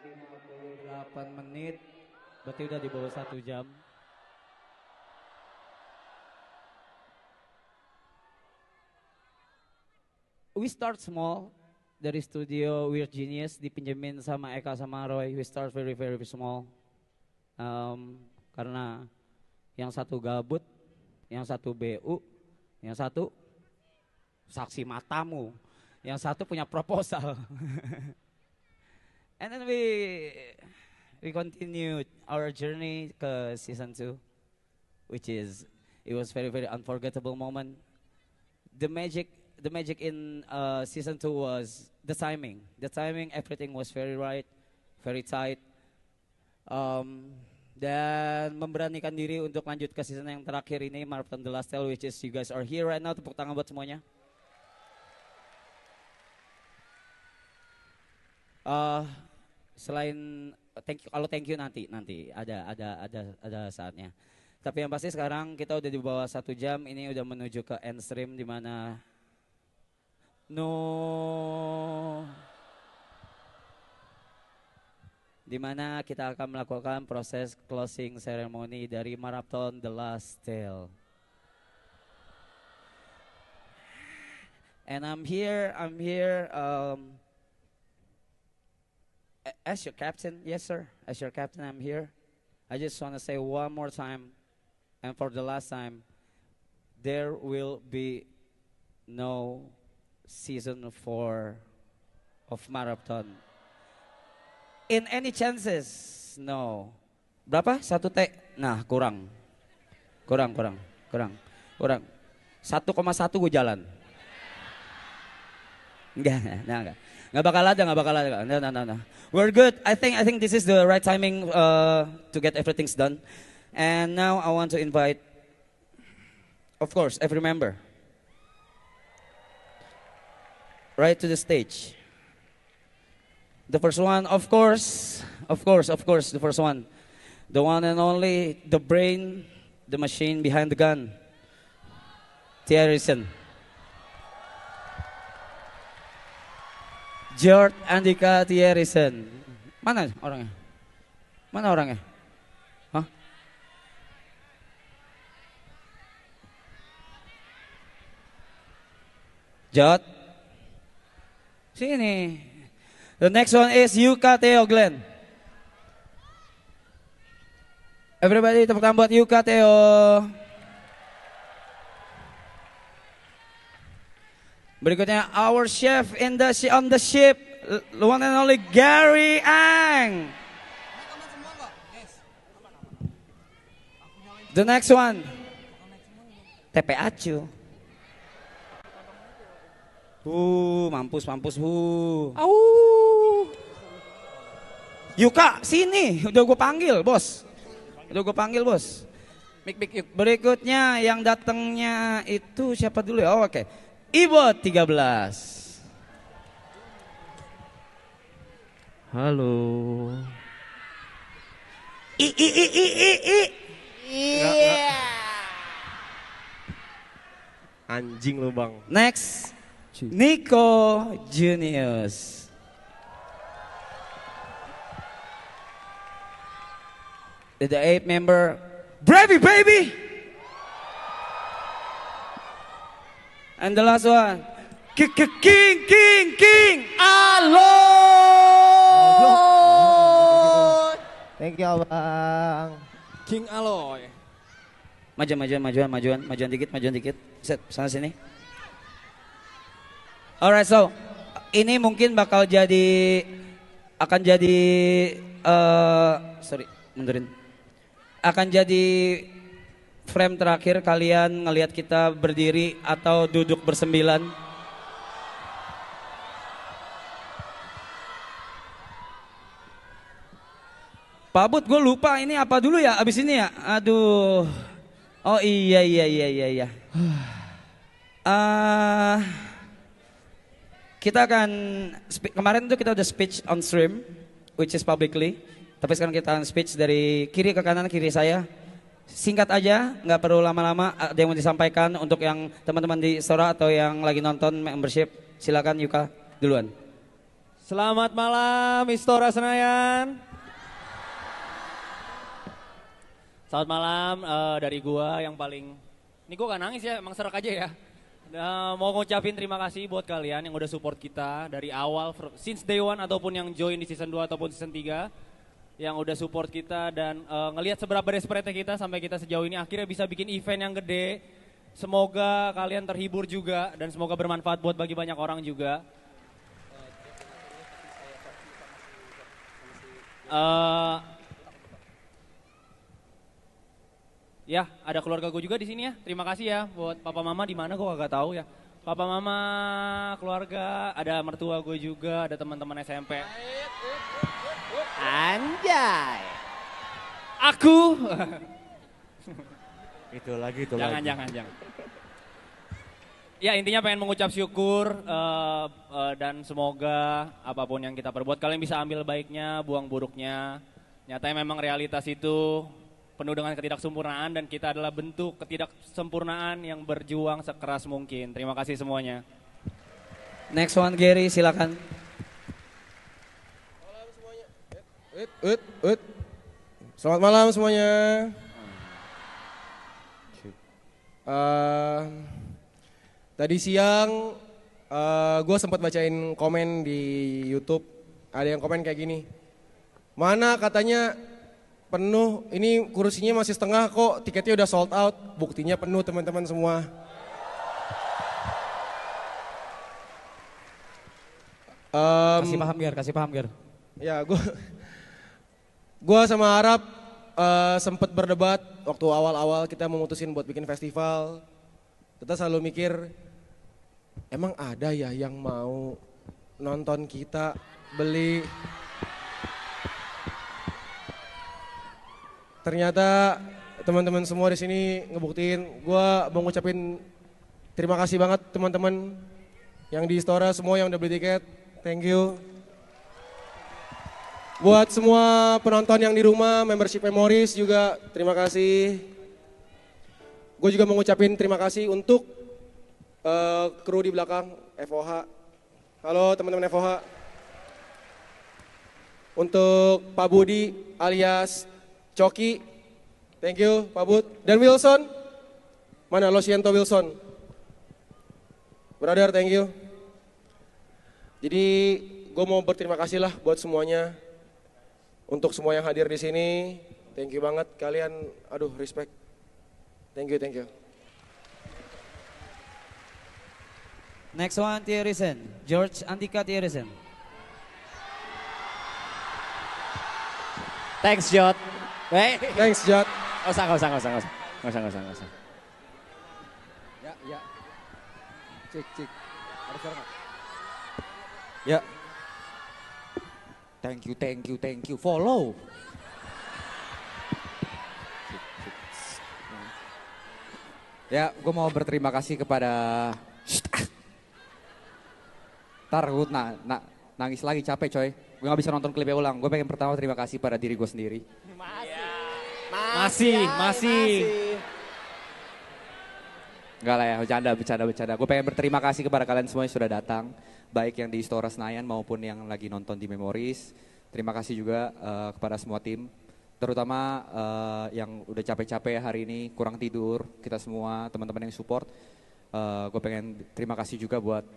8 menit, berarti udah di bawah 1 jam. We start small dari studio Weird Genius dipinjemin sama Eka sama Roy. We start very very small. Karena yang satu gabut, yang satu BU, yang satu saksi matamu, yang satu punya proposal. And then we continue our journey ke season 2, which is it was very very unforgettable moment. The magic in season 2 was the timing. The timing, everything was very right, very tight. Dan memberanikan diri untuk lanjut ke season yang terakhir ini, Marathon The Last Tale, which is you guys are here right now. Tepuk tangan buat semuanya. Selain thank you nanti ada saatnya. Tapi yang pasti sekarang kita udah di bawah 1 jam. Ini udah menuju ke end stream di mana kita akan melakukan proses closing ceremony dari Marathon The Last Tale. And I'm here as your captain. Yes sir, as your captain I'm here. I just want to say one more time, and for the last time, there will be no season 4 of Marathon. In any chances, no. Berapa? 1T? Nah, kurang. 1,1 gue jalan. Enggak. Nggak bakal ada. No. We're good. I think this is the right timing to get everything done. And now I want to invite, of course, every member right to the stage. The first one, of course, the first one. The one and only, the brain, the machine behind the gun. Thierryson. George Andika Thierryson. Mana orangnya? Hah? George. Sini. The next one is Yuka Theo Glenn. Everybody tepuk tangan buat Yuka Theo. Berikutnya our chef on the ship, the one and only Gary Ang. The next one, Tepe Acu. Mampus. Yuka, sini. Udah gue panggil, bos. Mik. Berikutnya yang datangnya itu siapa dulu ya? Oh, oke. Ibot 13. Halo. Iya. Anjing lu bang. Next, Nico Junius. The 8th member, Bravey baby. And the last one, King Aloy. Thank you abang. King Aloy. Majuan dikit. Set, sana sini. Alright, so ini mungkin akan jadi mundurin. Akan jadi frame terakhir kalian ngelihat kita berdiri atau duduk bersembilan. Pak Bud, gue lupa ini apa dulu ya abis ini ya. Aduh. Oh iya. Kita akan kemarin tuh kita udah speech on stream, which is publicly. Tapi sekarang kita akan speech dari kiri ke kanan, kiri saya. Singkat aja, nggak perlu lama-lama. Ada yang mau disampaikan untuk yang teman-teman di Sora atau yang lagi nonton membership? Silakan Yuka duluan. Selamat malam Istora Senayan. Selamat malam dari gua yang paling, ini gua gak nangis ya, emang serak aja ya. Mau ngucapin terima kasih buat kalian yang udah support kita dari awal, since day one ataupun yang join di season 2 ataupun season 3. Yang udah support kita dan ngelihat seberapa desperate kita sampai kita sejauh ini akhirnya bisa bikin event yang gede. Semoga kalian terhibur juga dan semoga bermanfaat buat bagi banyak orang juga. Ya, ada keluarga gue juga di sini ya. Terima kasih ya buat papa mama di mana gue kagak tahu ya. Papa mama, keluarga, ada mertua gue juga, ada teman-teman SMP. Anjay. Aku. Itu lagi. Jangan. Ya intinya pengen mengucap syukur dan semoga apapun yang kita perbuat kalian bisa ambil baiknya, buang buruknya. Nyatanya memang realitas itu penuh dengan ketidaksempurnaan dan kita adalah bentuk ketidaksempurnaan yang berjuang sekeras mungkin. Terima kasih semuanya. Next one Gary, silakan. Selamat malam semuanya. Tadi siang gue sempat bacain komen di YouTube. Ada yang komen kayak gini. Mana katanya penuh, ini kursinya masih setengah kok, tiketnya udah sold out. Buktinya penuh teman-teman semua. Kasih paham Ger. Ya gue sama Arab sempat berdebat waktu awal-awal kita memutusin buat bikin festival. Kita selalu mikir, emang ada ya yang mau nonton kita beli. Ternyata teman-teman semua di sini ngebuktiin. Gue mau ngucapin terima kasih banget teman-teman yang di Istora, semua yang udah beli tiket. Thank you. Buat semua penonton yang di rumah, membership Memories juga terima kasih. Gue juga mau ngucapin terima kasih untuk kru di belakang FOH. Halo teman-teman FOH. Untuk Pak Budi alias Coki, thank you Pak Bud. Dan Wilson, mana Losiento Wilson? Brother, thank you. Jadi gue mau berterima kasih lah buat semuanya. Untuk semua yang hadir di sini, thank you banget kalian, aduh respect. Thank you. Next one Thierrysen, George Antika Thierrysen. Thanks Jot. Thanks Jad. Nggak usah. Ya. Cik. Ada suara nggak? Ya. Thank you. Follow. Ya, gue mau berterima kasih kepada. Ntar gue nangis lagi, capek coy. Gue gak bisa nonton klipnya ulang. Gue pengen pertama terima kasih pada diri gue sendiri. Masih. Enggak lah ya, bercanda. Gue pengen berterima kasih kepada kalian semua yang sudah datang. Baik yang di Istora Senayan maupun yang lagi nonton di Memories. Terima kasih juga kepada semua tim. Terutama yang udah capek-capek hari ini, kurang tidur. Kita semua, teman-teman yang support. Gue pengen terima kasih juga buat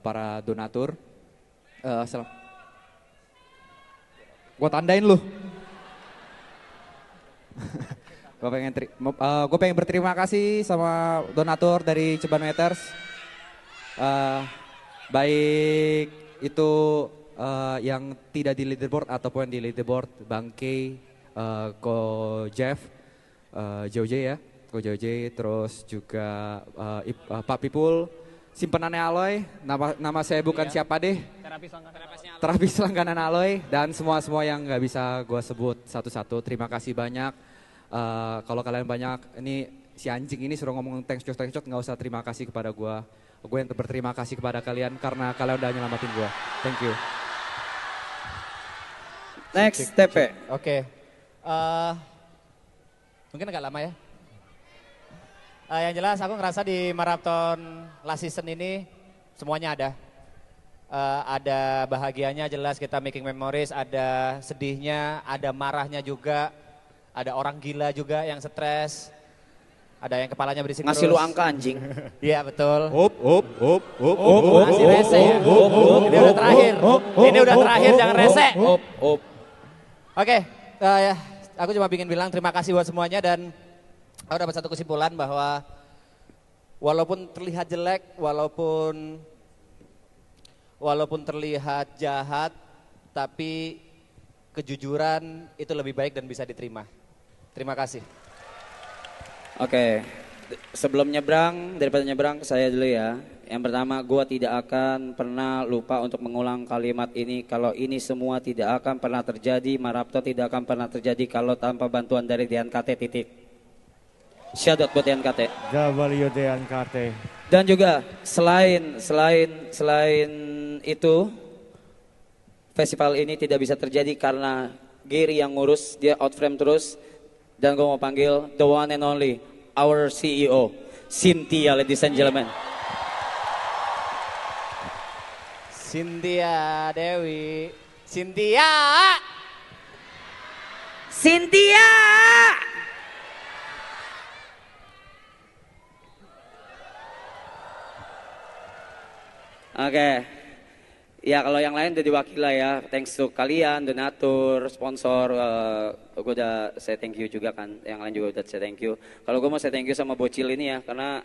para donatur. Gue tandain lu. Gue pengen berterima kasih sama donatur dari Ceban Meters. Baik itu yang tidak di leaderboard ataupun di leaderboard, Bang K, Ko Jeff, Joje ya, Ko Joje, terus juga Pak Pipul, simpenannya Aloy, nama saya bukan siapa deh, terapis langganan Aloy, dan semua yang nggak bisa gue sebut satu-satu. Terima kasih banyak. Kalau kalian banyak, ini si anjing ini suruh ngomong thanks Jot, nggak usah terima kasih kepada gue. Gue yang berterima kasih kepada kalian karena kalian udah nyelamatin gue. Thank you. Next TP. Oke. Mungkin agak lama ya. Yang jelas aku ngerasa di maraton last season ini semuanya ada. Ada bahagianya jelas kita making memories, ada sedihnya, ada marahnya juga, ada orang gila juga yang stres, ada yang kepalanya berisik Ngasih terus. lu angka anjing. Iya betul. Hop. Masih rese ya. Ini udah terakhir. Ini udah terakhir, jangan rese. Oke, ya, aku cuma ingin bilang terima kasih buat semuanya dan aku dapat satu kesimpulan bahwa walaupun terlihat jelek, walaupun terlihat jahat, tapi kejujuran itu lebih baik dan bisa diterima. Terima kasih. Oke, sebelum nyebrang, daripada nyebrang saya dulu ya. Yang pertama, gua tidak akan pernah lupa untuk mengulang kalimat ini. Kalau ini semua tidak akan pernah terjadi, Marapto tidak akan pernah terjadi kalau tanpa bantuan dari DNKT titik. Shout out buat DNKT. WDNKT. Dan juga selain itu, festival ini tidak bisa terjadi karena Gary yang ngurus, dia out frame terus. Dan gue mau panggil the one and only, our CEO, Cynthia, ladies and gentlemen. Cynthia Dewi. Cynthia! Oke, ya kalau yang lain udah diwakili lah ya, thanks to kalian, donatur, sponsor, gue udah say thank you juga kan, yang lain juga udah say thank you. Kalau gue mau say thank you sama Bocil ini ya, karena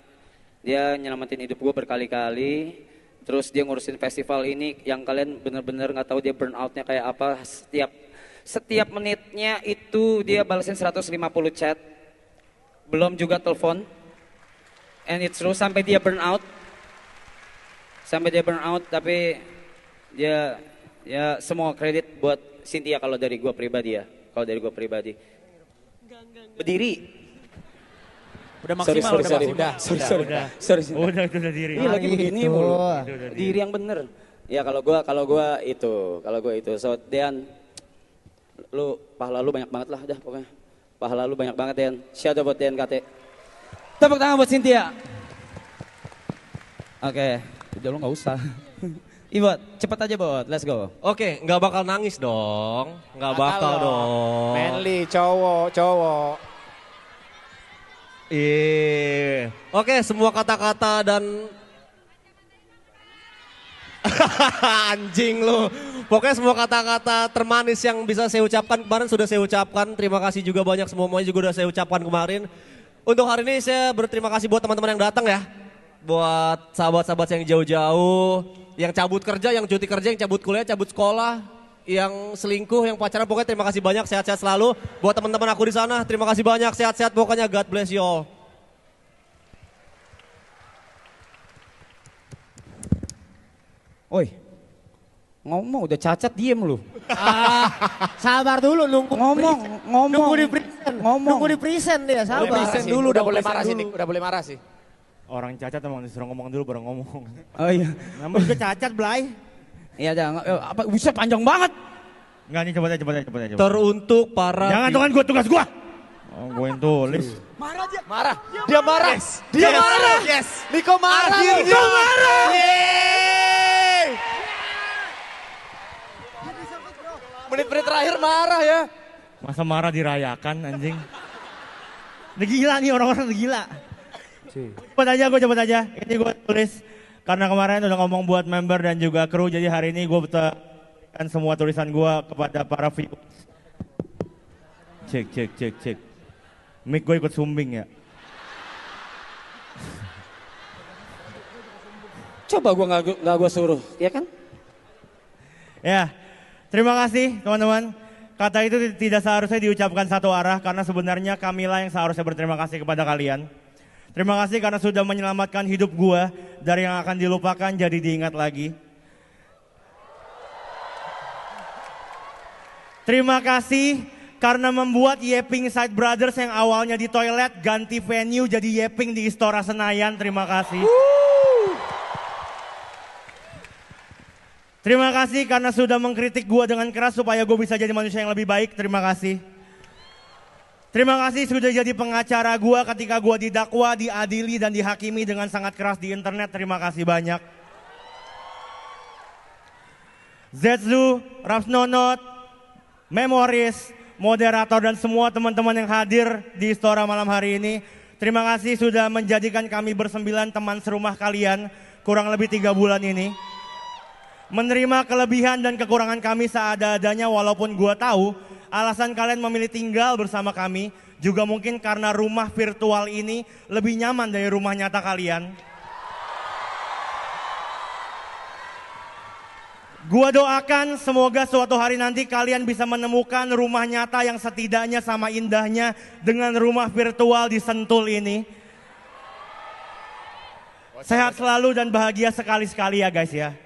dia nyelamatin hidup gue berkali-kali, terus dia ngurusin festival ini yang kalian bener-bener nggak tahu dia burn outnya kayak apa, setiap menitnya itu dia balesin 150 chat, belum juga telepon, and it's true sampai dia burn out. Tapi ya semua kredit buat Cynthia kalau dari gue pribadi ya. Berdiri. Udah maksimal, Sorry. Udah itu udah diri. Ini lagi begini mulu. Diri yang bener. Ya kalau gua itu. So Dean, pahala lu banyak banget lah dah pokoknya. Pahala lu banyak banget Dean. Shout out buat DNKT. Tepuk tangan buat Cynthia. Oke. Udah lu gak usah. Ibot, cepet aja Bot, let's go. Oke, nggak bakal nangis dong. Nggak bakal dong. Manly, cowok. Iya. Oke, semua kata-kata dan anjing lu. Pokoknya semua kata-kata termanis yang bisa saya ucapkan kemarin sudah saya ucapkan. Terima kasih juga banyak semuanya juga udah saya ucapkan kemarin. Untuk hari ini saya berterima kasih buat teman-teman yang datang ya. Buat sahabat-sahabat yang jauh-jauh, yang cabut kerja, yang cuti kerja, yang cabut kuliah, cabut sekolah, yang selingkuh, yang pacaran, pokoknya terima kasih banyak, sehat-sehat selalu. Buat teman-teman aku di sana, terima kasih banyak, sehat-sehat pokoknya, God bless you all. Oi, ngomong udah cacat diem lu. Sabar dulu Ngomong. Nunggu di present dia, sabar. Udah boleh marah sih. Orang cacat emang disuruh ngomong dulu baru ngomong. Oh iya. Namanya juga cacat, Blay. Iya dah, apa bisa panjang banget. Enggak nih, coba aja. Teruntuk para... Jangan tuh kan tugas gua. Oh, gue yang tulis. Marah. Dia marah. Dia marah. Yes. Niko marah. Niko marah. Menit-menit terakhir marah ya. Masa marah dirayakan anjing. Udah gila nih orang-orang udah gila. Cepet aja. Ini gue tulis karena kemarin udah ngomong buat member dan juga kru. Jadi hari ini gue berikan semua tulisan gue kepada para viewers. Cek. Mic gue ikut sumbing ya. Coba gua nggak gua suruh, ya kan? Ya, terima kasih teman-teman. Kata itu tidak seharusnya diucapkan satu arah karena sebenarnya kamilah yang seharusnya berterima kasih kepada kalian. Terima kasih karena sudah menyelamatkan hidup gua dari yang akan dilupakan jadi diingat lagi. Terima kasih karena membuat Yeping Side Brothers yang awalnya di toilet ganti venue jadi Yeping di Istora Senayan. Terima kasih. Terima kasih karena sudah mengkritik gua dengan keras supaya gua bisa jadi manusia yang lebih baik. Terima kasih. Terima kasih sudah jadi pengacara gua ketika gua didakwa, diadili dan dihakimi dengan sangat keras di internet. Terima kasih banyak. Zetsu, Rapsnonot, Memoris, moderator dan semua teman-teman yang hadir di Istora malam hari ini. Terima kasih sudah menjadikan kami bersembilan teman serumah kalian kurang lebih 3 bulan ini. Menerima kelebihan dan kekurangan kami seada-adanya walaupun gua tahu alasan kalian memilih tinggal bersama kami juga mungkin karena rumah virtual ini lebih nyaman dari rumah nyata kalian. Gua doakan semoga suatu hari nanti kalian bisa menemukan rumah nyata yang setidaknya sama indahnya dengan rumah virtual di Sentul ini. Sehat selalu dan bahagia sekali-sekali ya guys ya.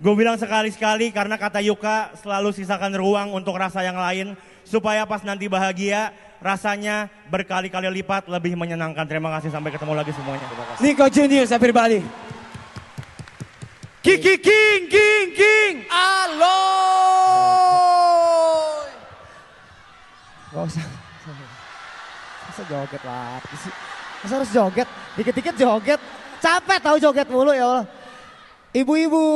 Gue bilang sekali-sekali karena kata Yuka selalu sisakan ruang untuk rasa yang lain. Supaya pas nanti bahagia rasanya berkali-kali lipat lebih menyenangkan. Terima kasih, sampai ketemu lagi semuanya. Nico Juniors everybody. King. Aloy. Gak usah. Masa joget lah. Masa harus joget? Dikit-dikit joget. Capek tahu joget mulu ya Allah. Ibu-ibu.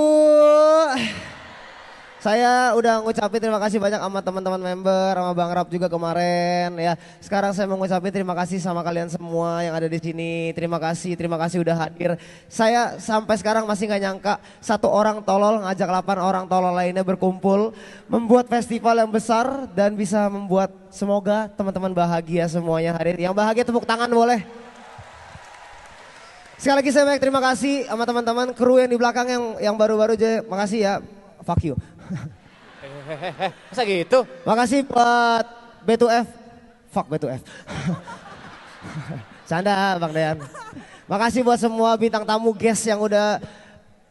Saya udah ngucapin terima kasih banyak sama teman-teman member, sama Bang Rap juga kemarin ya. Sekarang saya mau ngucapin terima kasih sama kalian semua yang ada di sini. Terima kasih udah hadir. Saya sampai sekarang masih nggak nyangka 1 orang tolol ngajak 8 orang tolol lainnya berkumpul membuat festival yang besar dan bisa membuat semoga teman-teman bahagia semuanya hadir. Yang bahagia tepuk tangan boleh. Sekali lagi saya banyak terima kasih sama teman-teman kru yang di belakang yang baru-baru aja. Makasih ya. Fuck you. Masa gitu? Makasih buat B2F. Fuck B2F. Canda Bang Dean. Makasih buat semua bintang tamu guest yang udah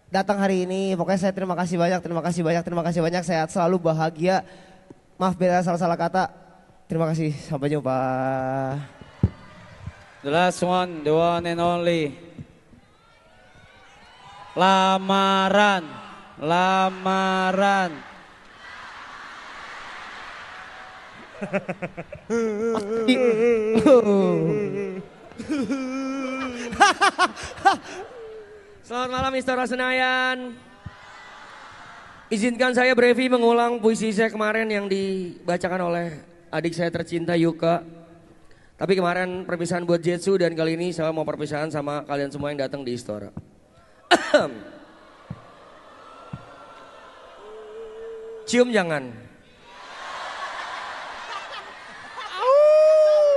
datang hari ini. Pokoknya saya terima kasih banyak. Sehat selalu, bahagia. Maaf bila salah-salah kata. Terima kasih, sampai jumpa. The last one, the one and only. Lamaran. Selamat malam Istora Senayan. Izinkan saya Brevi mengulang puisi saya kemarin yang dibacakan oleh adik saya tercinta Yuka. Tapi kemarin perpisahan buat Jetsu dan kali ini saya mau perpisahan sama kalian semua yang datang di Istora. Cium jangan.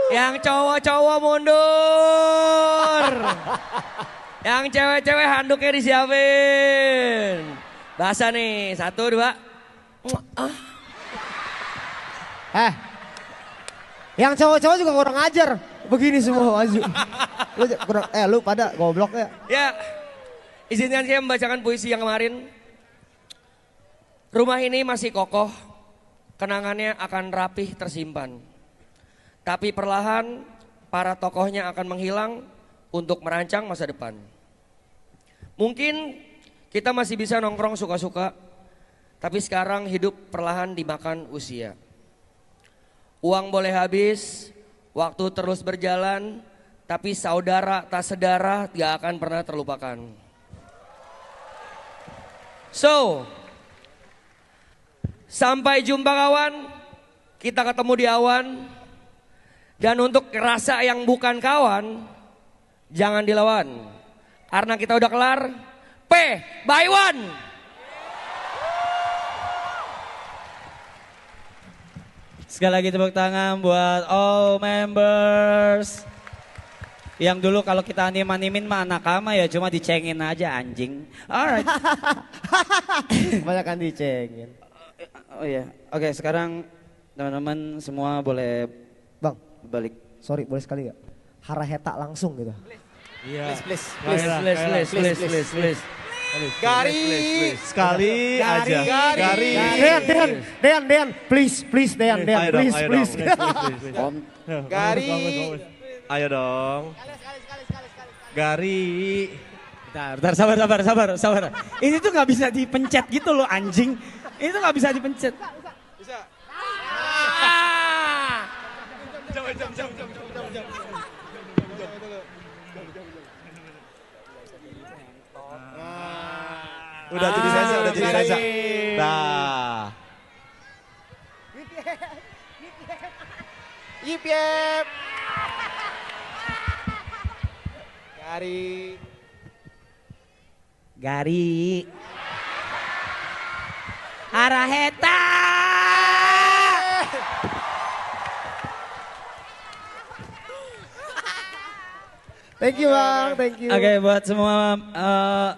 Yang cowok-cowok mundur. Yang cewek-cewek handuknya disiapin. Basah nih, 1, 2. Yang cowok-cowok juga kurang ajar. Begini semua maju. Lu pada goblok ya. Ya, izinkan saya membacakan puisi yang kemarin. Rumah ini masih kokoh, kenangannya akan rapih tersimpan. Tapi perlahan para tokohnya akan menghilang untuk merancang masa depan. Mungkin kita masih bisa nongkrong suka-suka, tapi sekarang hidup perlahan dimakan usia. Uang boleh habis, waktu terus berjalan, tapi saudara tak sedara gak akan pernah terlupakan. So, sampai jumpa kawan, kita ketemu di awan. Dan untuk rasa yang bukan kawan, jangan dilawan. Karena kita udah kelar, by one. Sekali lagi tepuk tangan buat all members. Yang dulu kalau kita anim-animin mah anak ama ya cuma dicengin aja anjing. Alright. Kebanyakan dicengin. Oh iya, oke sekarang teman-teman semua boleh Bang, balik. sorry boleh sekali gak? Haraheta langsung gitu. Iya. Please. Gari sekali aja. Gari. Dean, please, Dean, please. Gari. Ayo dong. Gari. Bentar, sabar. Ini tuh nggak bisa dipencet gitu loh anjing. Ini tuh nggak bisa dipencet. Bisa. Jam. Udah jadi Reza. Nah. Yip yip. Gari. Gari. Araheta. Thank you Bang, thank you. Oke, buat semua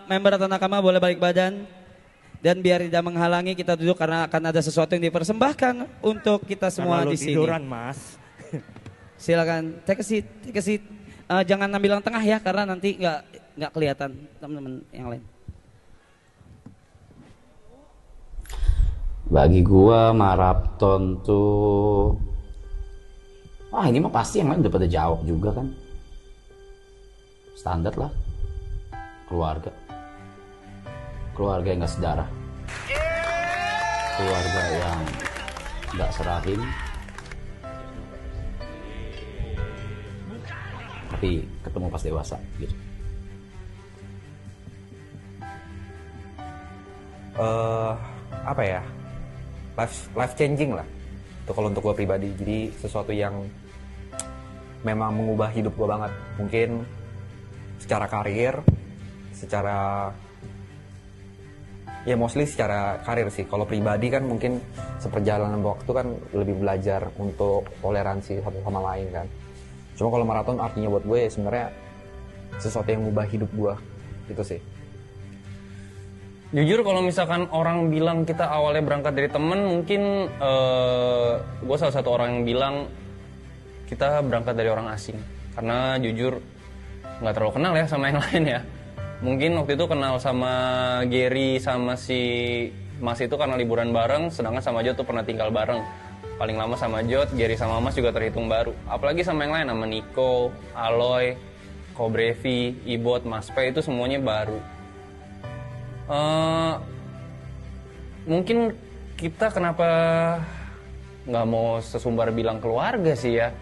member atau nakama boleh balik badan. Dan biar tidak menghalangi kita duduk karena akan ada sesuatu yang dipersembahkan untuk kita semua Karena lu di sini. tiduran, Mas. Silakan, take a seat, take a seat. Jangan ambil yang tengah ya karena nanti nggak kelihatan teman-teman yang lain. Bagi gua maraton tuh, wah ini mah pasti yang lain udah pada jawab juga kan. Standar lah, keluarga yang gak sedarah, keluarga yang gak serahim, tapi ketemu pas dewasa gitu. Apa ya, life changing lah itu kalau untuk gue pribadi. Jadi sesuatu yang memang mengubah hidup gue banget, mungkin secara karir, secara ya mostly secara karir sih. Kalau pribadi kan mungkin seperjalanan waktu kan lebih belajar untuk toleransi satu sama lain kan. Cuma kalau maraton artinya buat gue sebenarnya sesuatu yang mengubah hidup gue, gitu sih. Jujur kalau misalkan orang bilang kita awalnya berangkat dari temen, mungkin gue salah satu orang yang bilang kita berangkat dari orang asing. Karena jujur nggak terlalu kenal ya sama yang lain ya. Mungkin waktu itu kenal sama Gary sama si Mas itu karena liburan bareng, sedangkan sama Jod tuh pernah tinggal bareng. Paling lama sama Jod, Gary sama Mas juga terhitung baru. Apalagi sama yang lain, sama Nico, Aloy, Kobrevi, Ibot, Mas P itu semuanya baru. Mungkin kita kenapa nggak mau sesumbar bilang keluarga sih ya.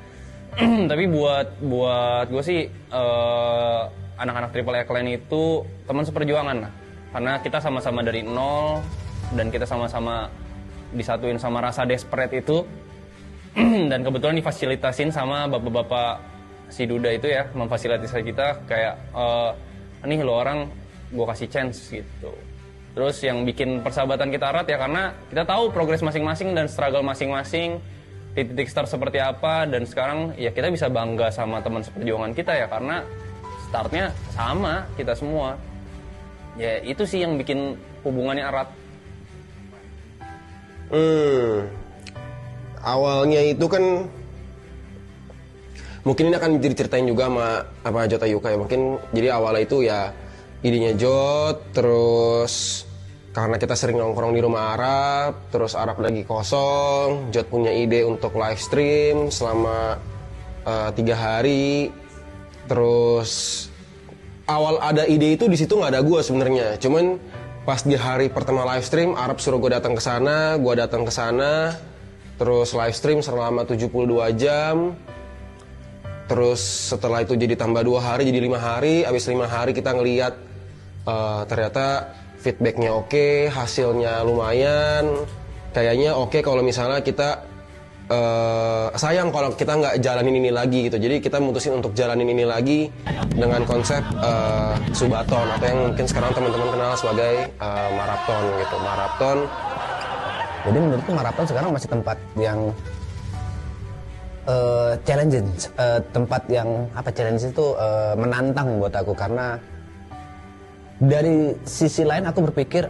Tapi buat gue sih anak-anak Triple A Clan itu teman seperjuangan lah. Karena kita sama-sama dari nol dan kita sama-sama disatuin sama rasa desperate itu. Dan kebetulan difasilitasin sama bapak-bapak si Duda itu ya, memfasilitasi kita kayak nih lo orang gue kasih chance gitu. Terus yang bikin persahabatan kita erat ya karena kita tahu progres masing-masing dan struggle masing-masing, titik start seperti apa, dan sekarang ya kita bisa bangga sama teman seperjuangan kita ya karena startnya sama kita semua. Ya itu sih yang bikin hubungannya erat. Awalnya itu kan mungkin ini akan diceritain juga sama Jota Yuka ya. Mungkin jadi awalnya itu ya idenya Jot, terus karena kita sering nongkrong di rumah Arab, terus Arab lagi kosong, Jot punya ide untuk live stream selama 3 hari. Terus awal ada ide itu di situ nggak ada gue sebenarnya, cuman pas di hari pertama live stream Arab suruh gue datang ke sana, gue datang ke sana, terus live stream selama 72 jam. Terus setelah itu jadi tambah 2 hari jadi 5 hari, abis 5 hari kita ngeliat ternyata feedbacknya oke, hasilnya lumayan, kayaknya oke kalau misalnya kita sayang kalau kita nggak jalanin ini lagi gitu. Jadi kita mutusin untuk jalanin ini lagi dengan konsep Subaton atau yang mungkin sekarang teman-teman kenal sebagai Maraton gitu. Maraton. Jadi menurutku Maraton sekarang masih tempat yang challenging, tempat yang challenge itu menantang buat aku karena dari sisi lain aku berpikir